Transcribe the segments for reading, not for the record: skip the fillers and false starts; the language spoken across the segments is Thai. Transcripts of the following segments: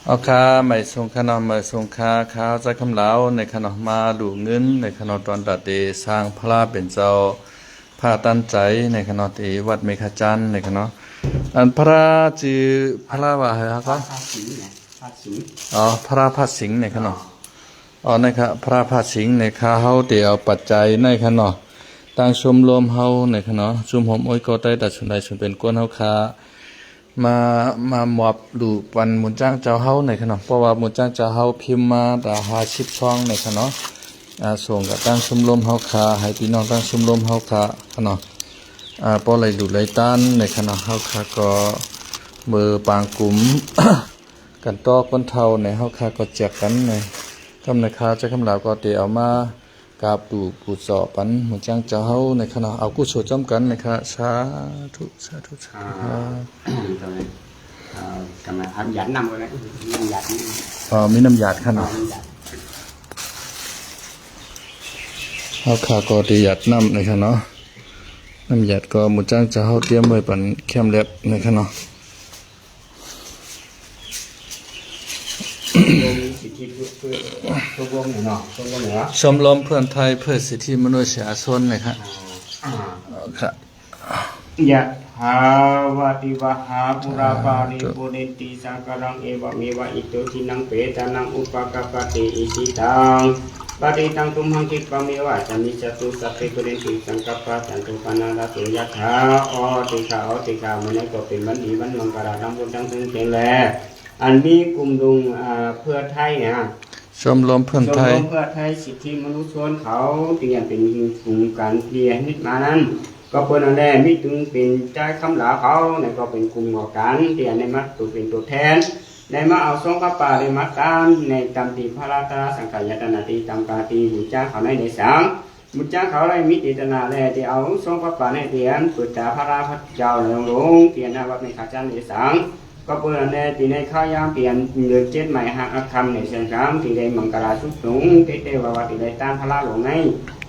เอาค่าไม่ส่งขนมไม่ส่งค่าข้าวใจคำเหลาในขนมมาดูเงินในขนมตอนตัดเดสร้างพระเป็นเจ้าพระตั้นใจในขนมที่วัดเมฆจันทร์ในขนมอันพระจือพระว่าเหรอครับอ๋อพระพัดสิงห์ในขนมอ๋อนะครับพระพัดสิงห์ในข้าเฮาเตียวปัจจัยในขนมตั้งชมรมเฮาในขนมชุมหอมอ้อยก็ได้ตัดชุนใดชุนเป็นก้นเฮาคามามอบดูปันมุนจ้างเจ้าเฮาในขณะเพราะว่ามุนจ้างเจ้าเฮาพิมพ์มาตา50ช่องในขณะส่งกับตั้งชมรมเฮาคาให้พี่น้องตั้งชมรมเฮาคาขณะพอไหลดูไหลต้านในขณะเฮาคาก็เบอร์ปางกลุ่ม กันตอกคนเท่าในเฮาคาก็แจกกันในคำในคาจะคำลาวก็เตเอามากราบดูปูสอปันมุนจ้างเจ้าเฮาในขณะเอากุศลจอมกันในคะสาธุสาธุสาธุกำลังทำหยัดนำเลยน้ำหยัดมีน้ำหยาดขนาดเขาขาก็ตีหยาดน้ำในขณะน้ำหยาดก็มุจ้างจะเขาเตรียมไว้ปันเข้มเล็บในขณะชมรมเพื่อนไทยเพื่อสิทธิมนุษยชนนะครับครับยะหาวาติวะหาปุราปาริปุเรนติสังกรังเอวะเมวะอิโตทินังเปตานังอุปกปติอิสิตังปฏิตังตุมหังคิปะเมวะจันนิจตุสัพเพปุเรนติสังกปปะจันตุปนาลาสุยะถาอติกามันก็เป็นวันดีวันมังคลาทั้งบุญทั้งถึงเจริญแลอันมีกลุ่มดุงเพื่อไทยชมรมเพื่อนไทยสิทธิมนุษยชนเขาเปลี่ยนเป็นกลุ่มการเปลี่ยนนิดมานั้นก็เป็นอันแรกมิถึงเป็นใจคำหลาเขาเนี่ยก็เป็นกลุ่มหมู่กันที่ในมัดตัวเป็นตัวแทนในมาเอาทรงพระป่าในมัดการในตามตีพระราชสังขยตนาตีตามกาตีบุญจ้าเขาในสังบุญจ้าเขาได้มิติตนาแลที่เอาทรงพระป่าในเตียนปุจจาพระราชเจ้าหลวงเตียนนาวัดในขาจันในสังก็เป็นอันแรกที่ในข้ายามเปลี่ยนเดือดเจ็ดใหม่หักคำในเสียงคำที่ได้มังกรสุขสูงที่เทววัดที่ได้ต้านพระราชหลวงใน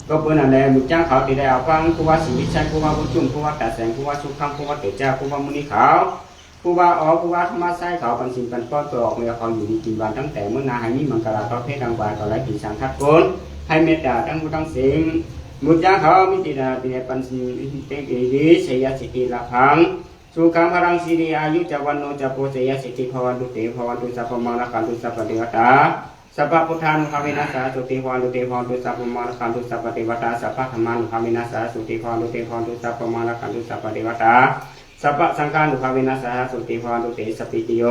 ก็เป็นอันใดบุญจ้างเขาที่ได้เอาฟังผู้ว่าสิวิชัยผู้ว่าบุญจุ่มผู้ว่าตาแสงผู้ว่าสุขคำผู้ว่าเตจ้าผู้ว่ามุนีเขาผู้ว่าผู้ว่าธรรมะไส้เขาปันสินปันป้อตัวออกเมื่อเขาอยู่ดีกินวันตั้งแต่เมื่อนาให้มีมังกรประเภทดังวายต่อไรกินสังคัดโกนให้เมตตาทั้งผู้ทั้งสิ่งบุญจ้างเขามิติดาติปันสินเตกิริเสียสิทธิละพังสุขังพลังสิริอายุจวันโนจโปเสียสิทธิภวันตุเตภวันตุสัพพมังคันตุสัพพเทวตาสัพพพุทธานุภาเวนัสสะสุติภวันตุเตภวันตุสัพพมังคันตุสัพพเทวตาสัพพธรรมานุภาเวนัสสะสุติภวันตุเตภวันตุสัพพมังคันตุสัพพเทวตาสัพพสังฆานุภาเวนัสสะสุติภวันตุเตสัพพิติโย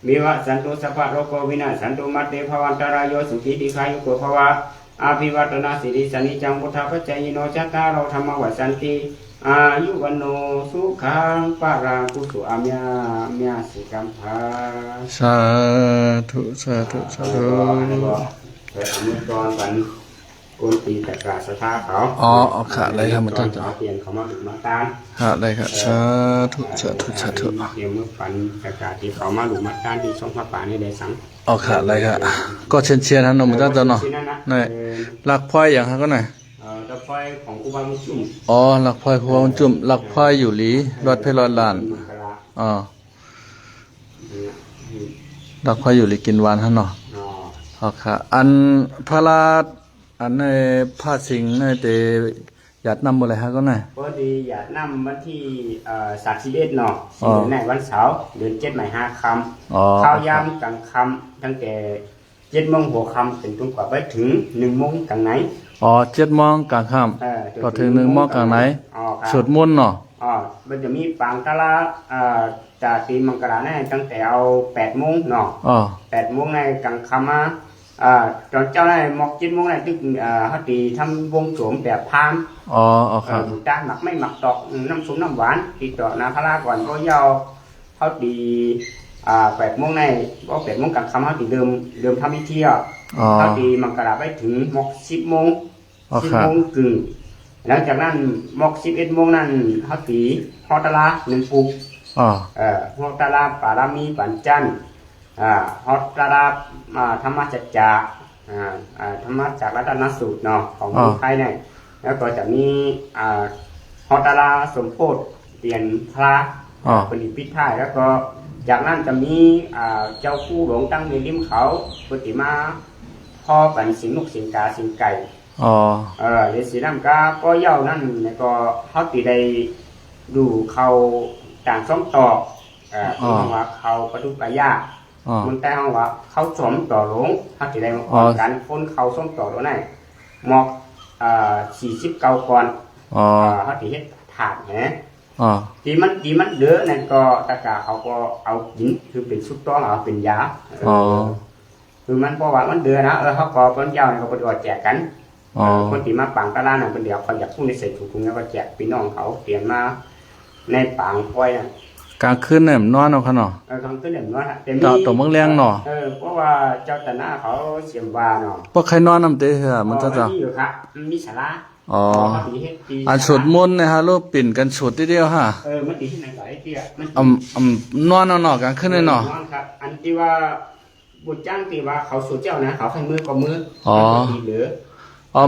วิวัสสันตุสัพพโรโควินาสันตุมัตเตภวันตรายโยสุขิติขายุโกภวะอาภิวัตนาสิริสนิจังพุทธปัจจยโนจัตตารโอธรรมวัสสันติอายุวันโนสุขังปารากุสุอาเมียสิกัมภาสาธุสาธุสาธุไปทำเมื่อตอนวันกุลตีตะกาสถาเขาค่ะได้ครับมันตั้งใจเปลี่ยนเขามาถึงมาตานค่ะได้ครับสาธุสาธุสาธุเดี๋ยวเมื่อฝันตะกาที่เขามาหลุมมาตานที่ช่องพระป่าในได้สังค่ะได้ครับก็เชียนๆนะนมมันตั้งใจเนาะนี่หลักพลอยอย่างฮะก็หน่อยหลักพลอยของครูบาบุญจุ่มหลักพลอยครูบาบุญจุ่มหลักพลอยอยู่หลีรอดเพลรอดลานหลักพลอยอยู่หลีกินหวานฮะเนาะค่ะอันพระราชอันในผ้าสิงในเตหยาดนำอะไรฮะก็ไหนพอดีหยาดนำวันที่31เนาะในวันเสาร์เดือน7 ใหม่5 ค่ำข้าวยามกลางค่ำตั้งแต่7 โมงหัวค่ำเป็นต้นกว่าไปถึง1 โมงกลางไหน7 โมงกลางค่ำก็ถึง1 โมงกลางไหนสวดมนต์เนาะมันจะมีปางตะลาจากตีมังกรเนี่ยตั้งแต่เอา8 โมงเนาะ8 โมงในกลางค่ำมาตอนเจ้าได้หมอก7 โมงในตึกเขาตีทำวงสวมแบบพามครับจ้าหมักไม่หมักตอกน้ำส้มน้ำหวานตีต่อนาพระราก่อนก็ยาวเขาตี8 โมงในก็8 โมงกลางค่ำเขาตีเดิมทำพิธีเขาตีมังกรไปถึงหมอก10 โมง10 โมงกึ่งหลังจากนั้นหมอก11 โมงนั้นเขาตีฮอตลา1 ปุกฮอตลาปารามีปัญจันฮอตลาธรรมจักจาธรรมจักรัตนสูตรเนาะของคนไทยเนี่ยแล้วก็จะมีฮอตลาสมโพธิเปลี่ยนพระปฏิพิธายแล้วก็ จากนั้นจะมีเจ้าคู่หลวงตั้งในริมเขาปฏิมาพ่อกันสิงนกสิงกาสิงไก่อ๋อเดี๋ยวสีน้ำก็เย่านั่นก็เขาตีได้ดูเขาต่างส้มต่อที่ห้องว่าเขาประดุกระยามันแต่ห้องว่าเขาสมต่อหลงเขาตีได้มาก่อนการพ้นเขาส้มต่อหลงนั่นหมอก49 ก่อนเขาตีเฮ็ดถาดแหนที่มันเดือนั่นก็ตะกาเขาก็เอาหินคือเป็นซุปต้อเอาเป็นยาคือมันเพราะว่ามันเดือนะแล้วเขาก็ต้นยาวเนี่ยเขาก็แจกกันคนที่มาปังตะลาน่ะเป็นเดียวเขาอยากพูดในเศษถุงแล้วก็แจกพี่น้องเขาเปลี่ยนมาในปังค่อยน่ะกลางคืนเนี่ยนอนเอาขนาดกลางคืนเนี่ยนอนฮะต่อเมืองแรงเนาะเพราะว่าเจ้าตนาเขาเสียมวาเนาะเพราะใครนอนน้ำเตะเหรอมันจะมีอยู่ครับมีศาลาอันสวดมนต์นะฮะรูปปิ่นกันสวดทีเดียวฮะมันตีที่ไหนก็ไอ้เตี้ยนอนเอากลางคืนเลยเนาะนอนครับอันที่ว่าบุญจ้างตีว่าเขาสวดเจ้านะเขาให้มือก็มือตีเหลือ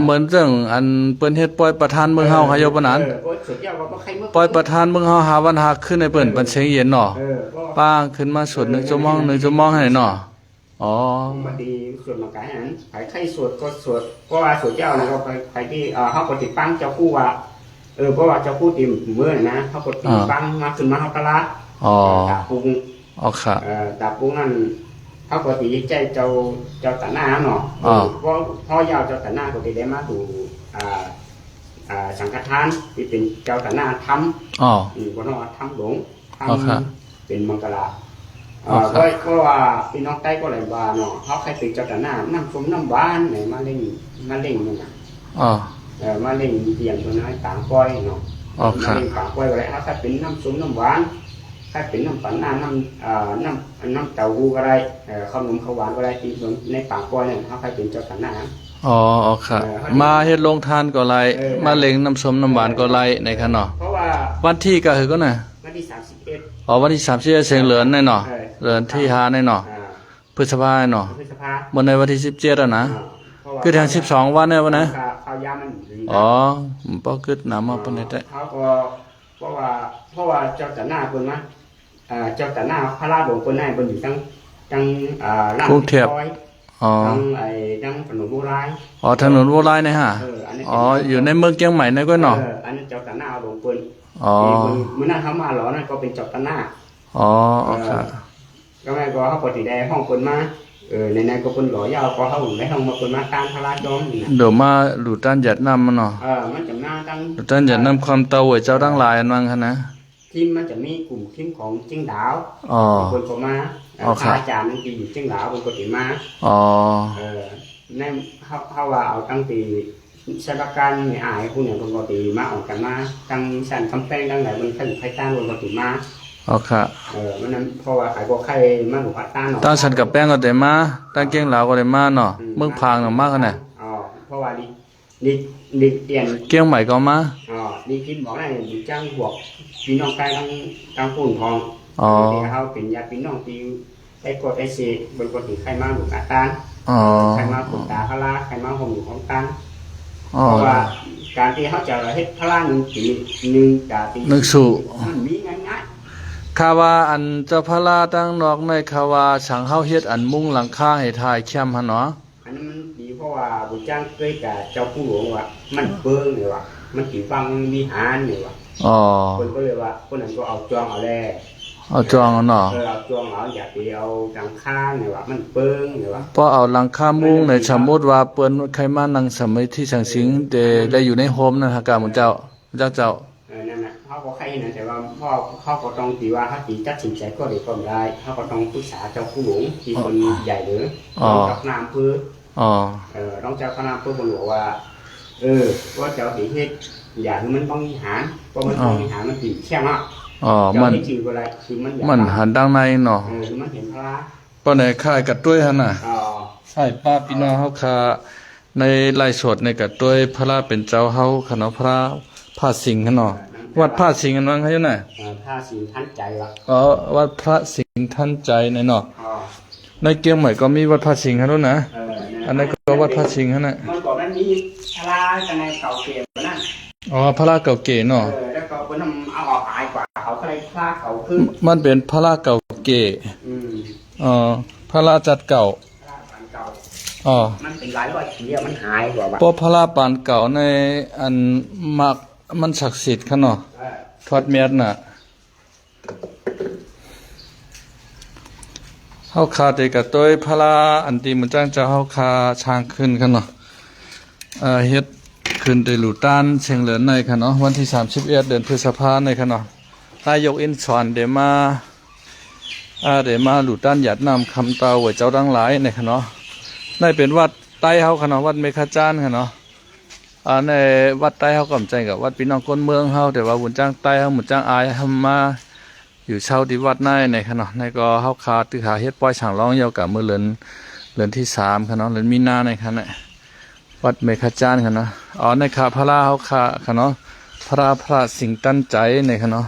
เหมือนเรื่องอันเปิ้นเฮ็ดปล่อยประธานเมืองเฮาหายปานนั้นปล่อยประธานเมืองเฮาหาวันหักขึ้นในเปิ้นปันเชียงเย็นเนาะป้างขึ้นมาสวด1 ชั่วโมง1 ชั่วโมงให้เนาะมาดีสวดมากายนั้นใครสวดก็สวดเพราะว่าสวดเจ้านะก็ไปที่เฮาก็ติดปังเจ้าคู่ว่าเพราะว่าเจ้าคู่ติมมื้อนะเฮาก็ติดปังมาขึ้นมาเฮาตะละตาปุงค่ะตาปุงนั่นเขาปกติใจเจ้าตาหน้าเนาะเพราะพ่อยาวเจ้าตาหน้าปกติได้มาดูสังฆทานที่เป็นเจ้าตาหน้าทำคนว่าทำหลงทำเป็นมังกรก็ว่าพี่น้องใต้ก็เลยว่าเนาะเขาใครเป็นเจ้าตาหน้าน้ำส้มน้ำหวานไหนมาเล่นนี่นะมาเล่นเตียงตัวน้อยต่างก้อยเนาะมาเล่นต่างก้อยอะไรเขาใครเป็นน้ำส้มน้ำหวานถ้าเป็นน้ำปั่นน้ำเต้าหู้ก็ได้ข้าวหนมข้าวหวานก็ได้ที่ในปากก้อยเนี่ยเขาใครเป็นเจ้าสันน้ำค่ะมาเฮ็ดโรงทานก็ไรมาเล็งน้ำส้มน้ำหวานก็ไรในขณะเพราะว่าวันที่ก็คือก็น่ะวันที่31วันที่31เสียงเหลือนในเนาะเหลือนที่5ในเนาะพฤษภาเนาะบนในวันที่17อ่ะนะคือทาง12วันเนี่ยวันนะข้าวยามันบ่กึดน้ำมาปานใดได้เขาก็เพราะว่าเจ้าตาหน้าคนนะเจ้าตาหน้าพระราชหลวงคนนั้นคนอยู่ตั้งร้านตั้งถนนโบราณถนนโบราณนะฮะอยู่ในเมืองเชียงใหม่นั่นก็เนาะอันนั้นเจ้าตาหน้าหลวงคนเมื่อนั้นเขามาหรอนั่นก็เป็นเจ้าตาหน้าค่ะก็แม่ก็เขาปฏิได้ห้องคนมาในนั้นก็คนหล่อยาวก็เขาในห้องมาคนมาตามพระราชยอมเดี๋ยวมาหลุดต้านหยัดน้ำมันเนาะมันจะมาตั้งหลุดต้านหยัดน้ำความเตาไว้เจ้าตั้งหลายอันวังคะนะทีมมันจะมีกลุ่มทีมของจิ้งดาวคนก็มาอาจารย์นั่นคืออยู่จิ้งดาวคนก็ติมานั่นเขาว่าเอาตั้งตีชาวการในอายพวกเนี่ยคนก็ติมาออกกันมาตั้งสั่นคำแป้งตั้งไหนมันขึ้นไข่ต้านคนก็ติมาค่ะมันนั้นเพราะว่าขายก็ไข่มาหนูพัดต้านเนาะตั้งสั่นกับแป้งก็ได้มาตั้งเกี้ยงเหลาก็ได้มาเนาะเมืองพางเนาะมากขนาดเพราะว่าดิเตียนเกี้ยงใหม่ก็มาดิพิมบอกได้ดิจ้างบวกพี่น้องใกล้ตั้งปุ่นทองเขาเป็นญาติพี่น้องที่ได้กดไอซีบนกดถึงใครมาหนุนอาตานใครมาขุดตาพระลาใครมาห่มหนุนของตันเพราะว่าการที่เขาจะเฮ็ดพระลาหนึ่งตีหนึ่งกาตีหนึ่งสู่มันมีง่ายคาว่าอันเจ้าพระลาตั้งนอกในคาว่าฉังเฮาเฮ็ดอันมุงหลังคาให้ทายเข้มฮะเนาะอันนั้นมันดีเพราะว่าบุญจ้างเคยกับเจ้าผู้หลวงว่ามันเบิ้งเลยว่ามันกี่ฟังมีหานเลยว่าคนก็เลยว่าคนนั้นก็เอาจองเอาแลจองเนาะเอาจองเอาอยากไปเอาหลังคาเนี่ยว่ามันเปิ้งเนี่ยว่าพอเอาหลังคามุ้งในสมมติว่าเปิ้นใครมานั่งสมัยที่สังสิงได้อยู่ในโฮมนะฮะกาหมุนเจ้านั่นน่ะเขาก็ใครนะแต่ว่าพ่อเขาก็ต้องตีว่าเขาตีตัดสินใจก็ได้ก็ไม่ได้เขาก็ต้องปรึกษาเจ้าผู้หลวงที่คนใหญ่หรือเจ้าคณะอำเภอต้องเจ้าคณะอำเภอคนบอกว่าว่าเจ้าตีเฮ็ดอย่างมันต้องมีหารเพราะมันต้องมีหารมันตีแค่ละมันหันดังในเนาะมันเห็นพระป้าไหนค่ายกัดด้วยฮะน่ะใช่ป้าพี่น้องเฮาค่ะในไร่สดในกัดด้วยพระเป็นเจ้าเฮาขนมพระพระสิงห์เนาะวัดพระสิงห์กันวังเขาอยู่ไหนพระสิงห์ท่านใจวะวัดพระสิงห์ท่านใจในเนาะในเกียงใหม่ก็มีวัดพระสิงห์ฮะนู้นนะอันนั้นก็วัดพระสิงห์ฮะน่ะมันก่อนนั้นมีพระกันในเก่าเก๋นั่นพระเก่าเก๋เนาะแล้วก็เพิ่นเอาออกตายกว่าเขาก็เลย พระเก่าขึ้น มันเป็นพระเก่าเก๋ อืม พระจัดเก่า พระปานเก่า อ๋อ มันเป็นหลายร้อยปีอะมันหายกว่า เพราะพระปานเก่าในอันมักมันศักดิ์สิทธิ์ค่ะเนาะทอดเมียดน่ะเฮาคาเตกะต้อยพระอันตีมันจ้างจะเฮาคาช้างขึ้นค่ะเนาะเฮ็ดขึ้นได้หลู่ต้านเชียงเหลินในค่ะเนาะวันที่31เดือนพฤษภาคมในค่ะเนาะนายกอินชอนเดมาหลู่ต้านหยัดนำคำเตาไว้เจ้าทั้งหลายในค่ะเนาะในเป็นวัดใต้เฮาค่ะเนาะวัดเมฆจานค่ะเนาะในวัดใต้เฮากำใจกับวัดพี่น้องคนเมืองเฮาแต่ว่าบุญจ้างใต้เฮาบุญจ้างอายเฮามาอยู่เช่าที่วัดในค่ะเนาะในก็เฮาคาตึกหาเฮ็ดปล่อยฉางร้องเยาวกับมื้อเดือนที่3ค่ะเนาะเดือนมีนาในค่ะเนี่ยวัดเมฆจานค่ะเนาะในคาพระเฮาคาค่ะเนาะพระสิงห์ตั้นใจในค่ะเนาะ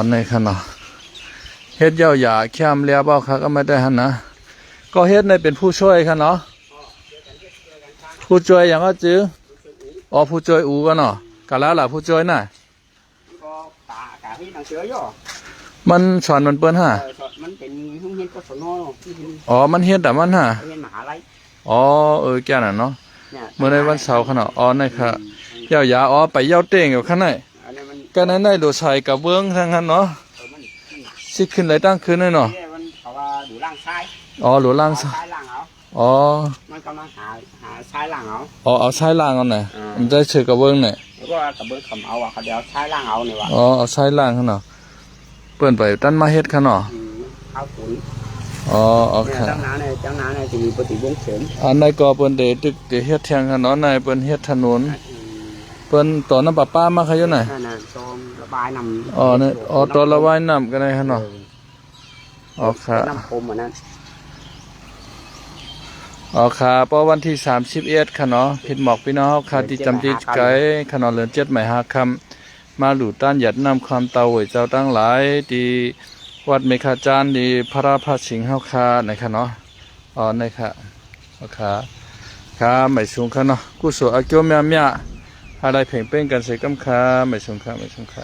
ในค่ะเนาะเฮ็ดเย้าหยาแค้มเลียเบ้าค่ะก็ไม่ได้หั่นนะก็เฮ็ดในเป็นผู้ช่วยค่ะเนาะผู้ช่วยอย่างก็จื้อผู้ช่วยอูก็เนาะกะแล้วล่ะผู้ช่วยน่ะก็กะที่ทางเสือย่อ มันสอนมันเปิ้นห่า มันเป็นห้องเรียนกศนที่มันเฮ็ดแต่มันห่า เรียนมหาลัยแก่น่ะเนาะเมื่อในวันเสาร์ค่ะเนาะในค่ะเย้าหยาไปเย้าเต้งอยู่ข้างในก็นั้นได้โดดใส่กับเบื้องทางนั้นเนาะสิขึ้นไหลตั้งขึ้นเลยเนาะเขาว่าหลูล่างซ้ายหลูล่างซ้ายล่างเอามันกำลังหาซ้ายล่างเอาเอาซ้ายล่างเอาหน่อยมันจะเชื่อกับเบื้องหน่อยแล้วก็กับเบื้องคำเอาเขาเดี๋ยวซ้ายล่างเอาเนี่ยว่ะเอาซ้ายล่างค่ะเนาะเปิ้นไปตั้นมาเฮ็ดค่ะเนาะข้าวขุนค่ะเจ้าหน้าเนี่ยจะมีปฏิบัติเสริมอันในก็เปิ้นได้ตึกได้เฮ็ดแทงค่ะเนาะในเปิ้นเฮ็ดถนนเปิ้นต่อน้ำประปามาค่ะอยู่ไหนนั่นน่ะตอนระบายน้ำเนี่ยตอนระบายน้ำกันได้ค่ะเนาะค่ะน้ำพรมอันนั้นค่ะเพราะวันที่31ค่ะเนาะผิดหมอกพี่น้องค่ะที่จำที่ไกค่ะเนาะเลือน7หมาย5คำมาหลู่ต้านหยัดนำความเตาไว้เจ้าตั้งหลายที่วัดเมฆจานที่พระพระสิงห์เฮาค่ะในค่ะเนาะในค่ะค่ะไม่สูงค่ะเนาะกุศลอาเกียวเมียอะไรเพ่งเป้งกันใส่กำค่ะไม่สูงค่ะ